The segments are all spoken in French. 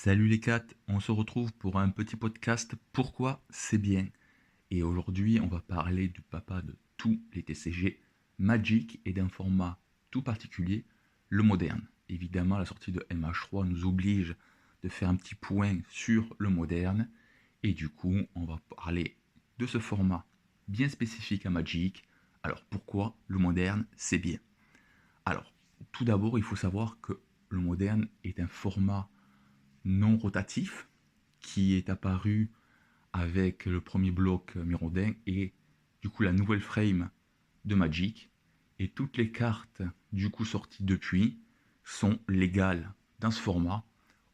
Salut les cats, on se retrouve pour un petit podcast Pourquoi c'est bien. Et aujourd'hui, on va parler du papa de tous les TCG, Magic, et d'un format tout particulier, le moderne. Évidemment, la sortie de MH3 nous oblige de faire un petit point sur le moderne. Et du coup, on va parler de ce format bien spécifique à Magic. Alors pourquoi le moderne c'est bien? Alors, tout d'abord, il faut savoir que le moderne est un format non rotatif qui est apparu avec le premier bloc Mirrodin et du coup la nouvelle frame de Magic. Et toutes les cartes du coup sorties depuis sont légales dans ce format,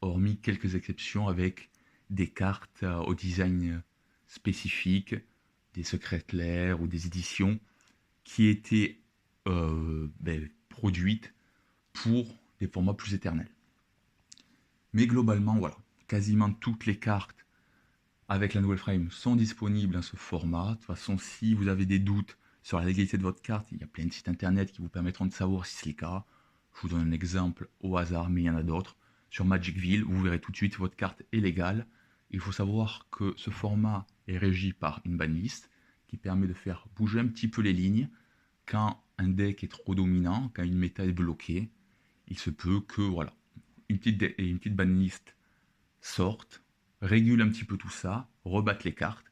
hormis quelques exceptions avec des cartes au design spécifique, des secrets Lair ou des éditions qui étaient produites pour des formats plus éternels. Mais globalement, voilà, quasiment toutes les cartes avec la nouvelle frame sont disponibles dans ce format. De toute façon, si vous avez des doutes sur la légalité de votre carte, il y a plein de sites internet qui vous permettront de savoir si c'est le cas. Je vous donne un exemple au hasard, mais il y en a d'autres. Sur Magicville, vous verrez tout de suite si votre carte est légale. Il faut savoir que ce format est régi par une banlist qui permet de faire bouger un petit peu les lignes quand un deck est trop dominant, quand une méta est bloquée. Il se peut que voilà, une petite banlist sortent, régulent un petit peu tout ça, rebattent les cartes.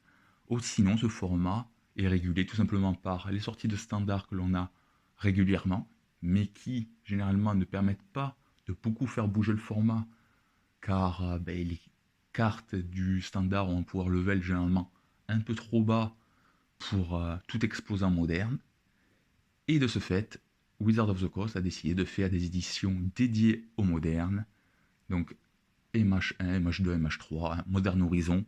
Ou sinon, ce format est régulé tout simplement par les sorties de standard que l'on a régulièrement, mais qui généralement ne permettent pas de beaucoup faire bouger le format, car les cartes du standard ont un pouvoir level généralement un peu trop bas pour tout exposant moderne. Et de ce fait, Wizard of the Coast a décidé de faire des éditions dédiées au moderne, donc MH1, MH2, MH3, Modern Horizon,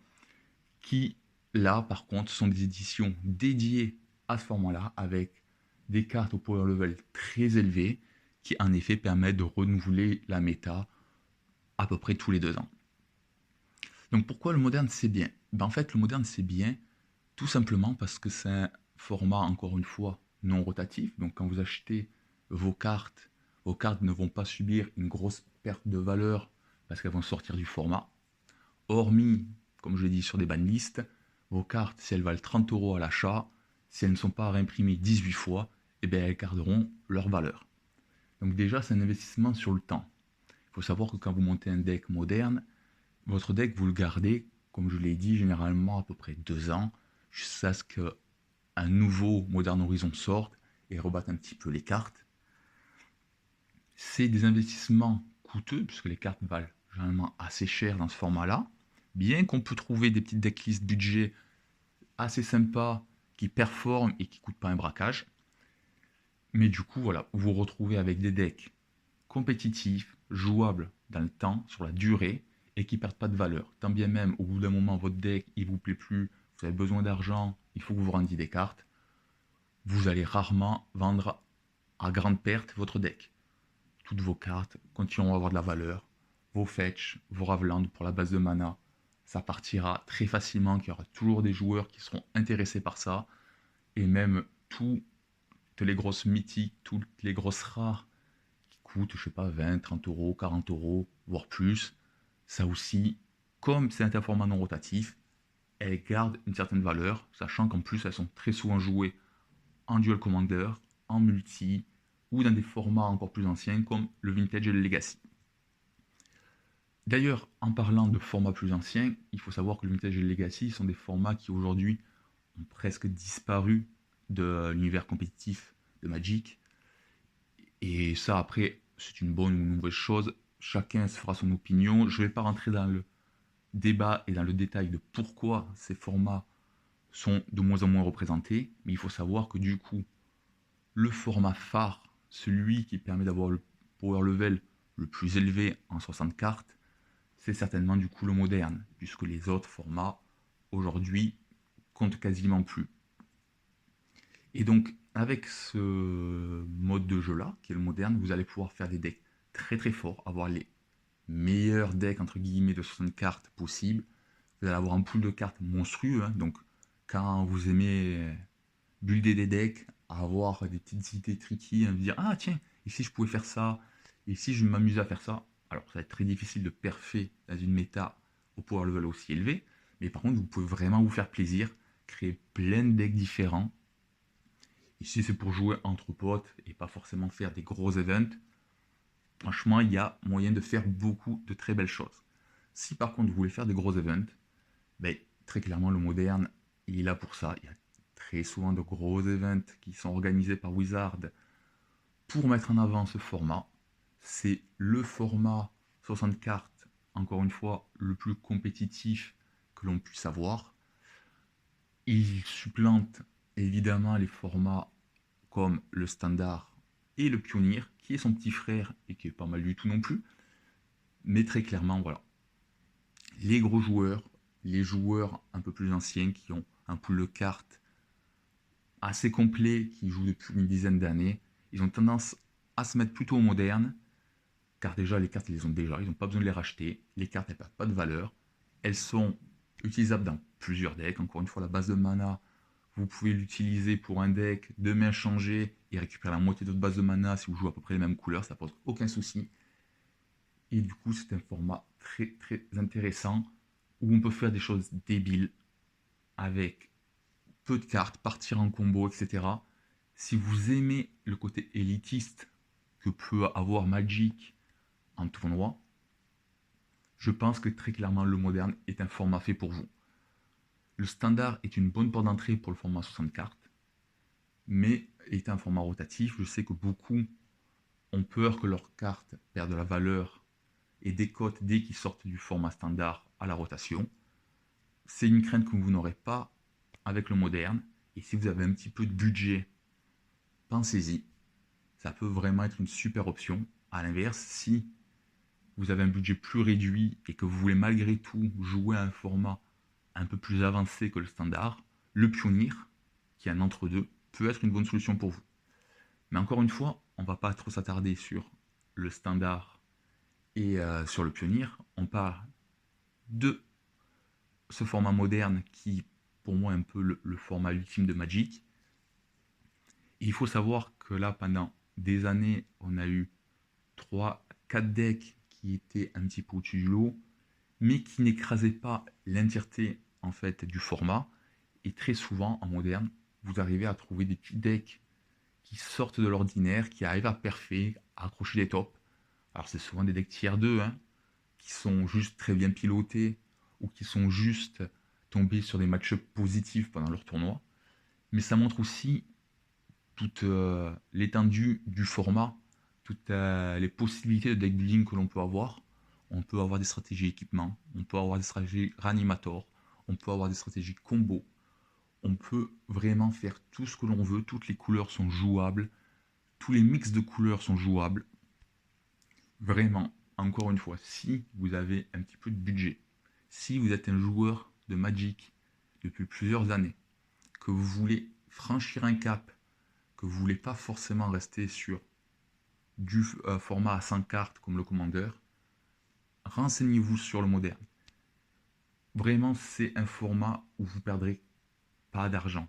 qui, là, par contre, sont des éditions dédiées à ce format-là, avec des cartes au power level très élevé, qui en effet permettent de renouveler la méta à peu près tous les 2 ans. Donc pourquoi le moderne c'est bien? En fait, le moderne c'est bien tout simplement parce que c'est un format, encore une fois, non rotatif. Donc quand vous achetez vos cartes ne vont pas subir une grosse perte de valeur parce qu'elles vont sortir du format. Hormis, comme je l'ai dit, sur des banlistes, vos cartes, si elles valent 30 € à l'achat, si elles ne sont pas réimprimées 18 fois, eh bien, elles garderont leur valeur. Donc déjà, c'est un investissement sur le temps. Il faut savoir que quand vous montez un deck moderne, votre deck, vous le gardez, comme je l'ai dit, généralement à peu près 2 ans, jusqu'à ce qu'un nouveau Modern Horizon sorte et rebatte un petit peu les cartes. C'est des investissements coûteux, puisque les cartes valent généralement assez cher dans ce format-là. Bien qu'on peut trouver des petites decklists budget assez sympas, qui performent et qui ne coûtent pas un braquage. Mais du coup, voilà, vous vous retrouvez avec des decks compétitifs, jouables dans le temps, sur la durée, et qui ne perdent pas de valeur. Tant bien même, au bout d'un moment, votre deck, il ne vous plaît plus, vous avez besoin d'argent, il faut que vous rendiez des cartes, vous allez rarement vendre à grande perte votre deck. Toutes vos cartes continueront à avoir de la valeur. Vos fetch, vos Raveland pour la base de mana, ça partira très facilement, qu'il y aura toujours des joueurs qui seront intéressés par ça. Et même toutes les grosses mythiques, toutes les grosses rares qui coûtent, je sais pas, 20, 30 €, 40 €, voire plus, ça aussi, comme c'est un format non rotatif, elles gardent une certaine valeur, sachant qu'en plus elles sont très souvent jouées en dual commander, en multi, ou dans des formats encore plus anciens comme le vintage et le legacy. D'ailleurs, en parlant de formats plus anciens, il faut savoir que le vintage et le legacy sont des formats qui aujourd'hui ont presque disparu de l'univers compétitif de Magic. Et ça, après, c'est une bonne ou une mauvaise chose. Chacun se fera son opinion. Je ne vais pas rentrer dans le débat et dans le détail de pourquoi ces formats sont de moins en moins représentés. Mais il faut savoir que du coup, le format phare, celui qui permet d'avoir le power level le plus élevé en 60 cartes, c'est certainement du coup le moderne, puisque les autres formats, aujourd'hui, comptent quasiment plus. Et donc, avec ce mode de jeu-là, qui est le moderne, vous allez pouvoir faire des decks très très forts, avoir les meilleurs decks entre guillemets de 60 cartes possibles. Vous allez avoir un pool de cartes monstrueux, hein. Donc quand vous aimez builder des decks, avoir des petites idées tricky, hein, vous dire ah tiens, ici je pouvais faire ça, ici je m'amuse à faire ça. Alors, ça va être très difficile de perfer dans une méta au power level aussi élevé, mais par contre, vous pouvez vraiment vous faire plaisir, créer plein de decks différents. Et si c'est pour jouer entre potes et pas forcément faire des gros events, franchement, il y a moyen de faire beaucoup de très belles choses. Si par contre vous voulez faire des gros events, ben, très clairement le moderne, il est là pour ça. Il y a très souvent de gros events qui sont organisés par Wizard pour mettre en avant ce format. C'est le format 60 cartes, encore une fois, le plus compétitif que l'on puisse avoir. Il supplante évidemment les formats comme le standard et le pionnier, qui est son petit frère et qui est pas mal du tout non plus. Mais très clairement, voilà. Les gros joueurs, les joueurs un peu plus anciens qui ont un pool de cartes assez complet, qui jouent depuis une dizaine d'années, ils ont tendance à se mettre plutôt au moderne, car déjà les cartes ils les ont déjà, ils n'ont pas besoin de les racheter, les cartes elles perdent pas de valeur, elles sont utilisables dans plusieurs decks, encore une fois la base de mana, vous pouvez l'utiliser pour un deck, demain changer et récupérer la moitié de votre base de mana si vous jouez à peu près les mêmes couleurs, ça pose aucun souci. Et du coup c'est un format très très intéressant où on peut faire des choses débiles avec peu de cartes, partir en combo, etc. Si vous aimez le côté élitiste que peut avoir Magic en tournoi, je pense que très clairement le moderne est un format fait pour vous. Le standard est une bonne porte d'entrée pour le format 60 cartes, mais est un format rotatif. Je sais que beaucoup ont peur que leurs cartes perdent de la valeur et décotent dès qu'ils sortent du format standard à la rotation. C'est une crainte que vous n'aurez pas avec le moderne. Et si vous avez un petit peu de budget, pensez-y. Ça peut vraiment être une super option. A l'inverse, si vous avez un budget plus réduit et que vous voulez malgré tout jouer à un format un peu plus avancé que le standard, le pionnier, qui est un entre-deux, peut être une bonne solution pour vous. Mais encore une fois, on ne va pas trop s'attarder sur le standard et sur le pionnier. On parle de ce format moderne qui, pour moi, est un peu le format ultime de Magic. Et il faut savoir que là, pendant des années, on a eu 3-4 decks qui étaient un petit peu au-dessus du lot, mais qui n'écrasaient pas l'entièreté en fait du format. Et très souvent, en moderne, vous arrivez à trouver des petits decks qui sortent de l'ordinaire, qui arrivent à perfer, à accrocher des tops. Alors c'est souvent des decks tier 2, hein, qui sont juste très bien pilotés, ou qui sont juste tombés sur des match positifs pendant leur tournoi. Mais ça montre aussi toute l'étendue du format, toutes les possibilités de deck building que l'on peut avoir. On peut avoir des stratégies équipement, on peut avoir des stratégies reanimator, on peut avoir des stratégies combo. On peut vraiment faire tout ce que l'on veut, toutes les couleurs sont jouables, tous les mix de couleurs sont jouables. Vraiment, encore une fois, si vous avez un petit peu de budget, si vous êtes un joueur de Magic depuis plusieurs années, que vous voulez franchir un cap, que vous ne voulez pas forcément rester sur du format à 100 cartes comme le commandeur, renseignez-vous sur le moderne. Vraiment, c'est un format où vous perdrez pas d'argent.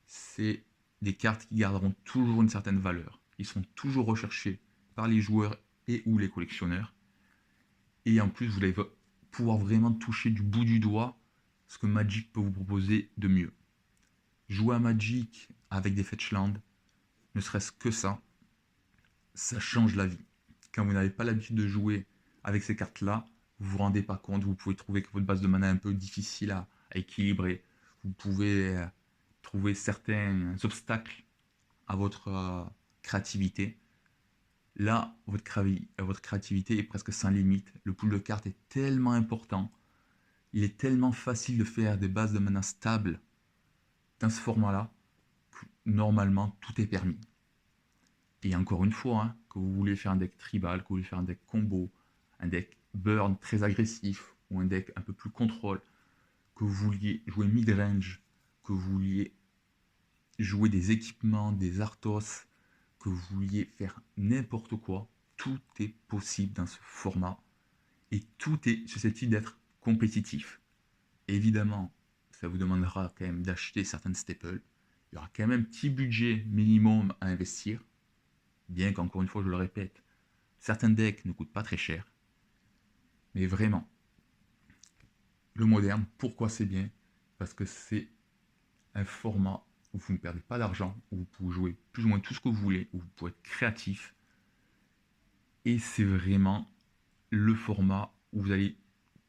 C'est des cartes qui garderont toujours une certaine valeur. Ils sont toujours recherchés par les joueurs et ou les collectionneurs. Et en plus, vous allez pouvoir vraiment toucher du bout du doigt ce que Magic peut vous proposer de mieux. Jouer à Magic avec des fetchlands, ne serait-ce que ça change la vie. Quand vous n'avez pas l'habitude de jouer avec ces cartes-là, vous ne vous rendez pas compte, vous pouvez trouver que votre base de mana est un peu difficile à équilibrer. Vous pouvez trouver certains obstacles à votre créativité. Là, votre créativité est presque sans limite. Le pool de cartes est tellement important. Il est tellement facile de faire des bases de mana stables dans ce format-là que normalement tout est permis. Et encore une fois, hein, que vous voulez faire un deck tribal, que vous voulez faire un deck combo, un deck burn très agressif ou un deck un peu plus contrôle, que vous vouliez jouer mid-range, que vous vouliez jouer des équipements, des Arthos, que vous vouliez faire n'importe quoi, tout est possible dans ce format et tout est susceptible d'être compétitif. Évidemment, ça vous demandera quand même d'acheter certaines staples. Il y aura quand même un petit budget minimum à investir, bien qu'encore une fois, je le répète, Certains decks ne coûtent pas très cher. Mais vraiment, le moderne, pourquoi c'est bien? Parce que c'est un format où vous ne perdez pas d'argent, où vous pouvez jouer plus ou moins tout ce que vous voulez, où vous pouvez être créatif. Et c'est vraiment le format où vous allez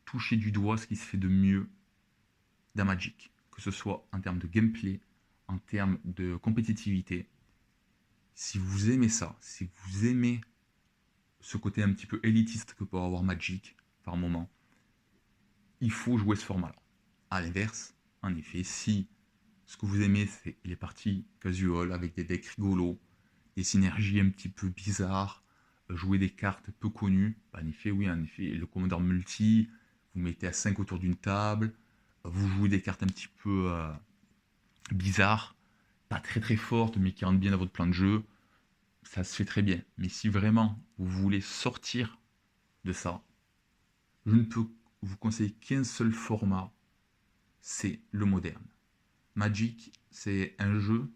toucher du doigt ce qui se fait de mieux dans Magic. Que ce soit en termes de gameplay, en termes de compétitivité. Si vous aimez ça, si vous aimez ce côté un petit peu élitiste que peut avoir Magic par moment, il faut jouer ce format-là. À l'inverse, en effet, si ce que vous aimez, c'est les parties casual avec des decks rigolos, des synergies un petit peu bizarres, jouer des cartes peu connues, en effet, oui, en effet, le Commodore Multi, vous mettez à 5 autour d'une table, vous jouez des cartes un petit peu bizarres, pas très très fortes, mais qui rentrent bien dans votre plan de jeu, ça se fait très bien. Mais si vraiment vous voulez sortir de ça, je ne peux vous conseiller qu'un seul format, c'est le moderne. Magic, c'est un jeu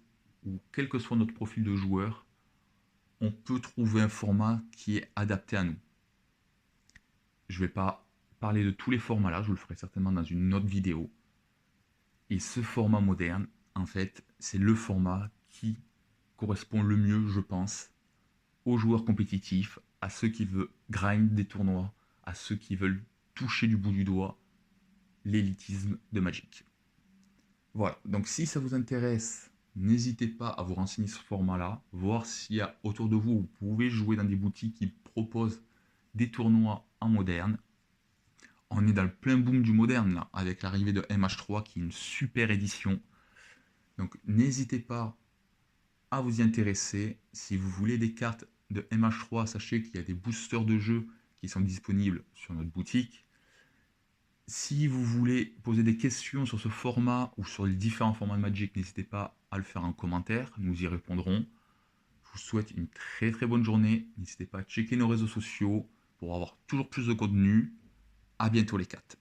où, quel que soit notre profil de joueur, on peut trouver un format qui est adapté à nous. Je ne vais pas parler de tous les formats là, je le ferai certainement dans une autre vidéo. Et ce format moderne, en fait, c'est le format qui correspond le mieux, je pense, aux joueurs compétitifs, à ceux qui veulent grind des tournois, à ceux qui veulent toucher du bout du doigt l'élitisme de Magic. Voilà, donc si ça vous intéresse, n'hésitez pas à vous renseigner sur ce format-là, voir s'il y a autour de vous, vous pouvez jouer dans des boutiques qui proposent des tournois en moderne. On est dans le plein boom du moderne là, avec l'arrivée de MH3 qui est une super édition. Donc n'hésitez pas à vous y intéresser. Si vous voulez des cartes de MH3, sachez qu'il y a des boosters de jeux qui sont disponibles sur notre boutique. Si vous voulez poser des questions sur ce format ou sur les différents formats de Magic, n'hésitez pas à le faire en commentaire, nous y répondrons. Je vous souhaite une très très bonne journée. N'hésitez pas à checker nos réseaux sociaux pour avoir toujours plus de contenu. À bientôt les 4.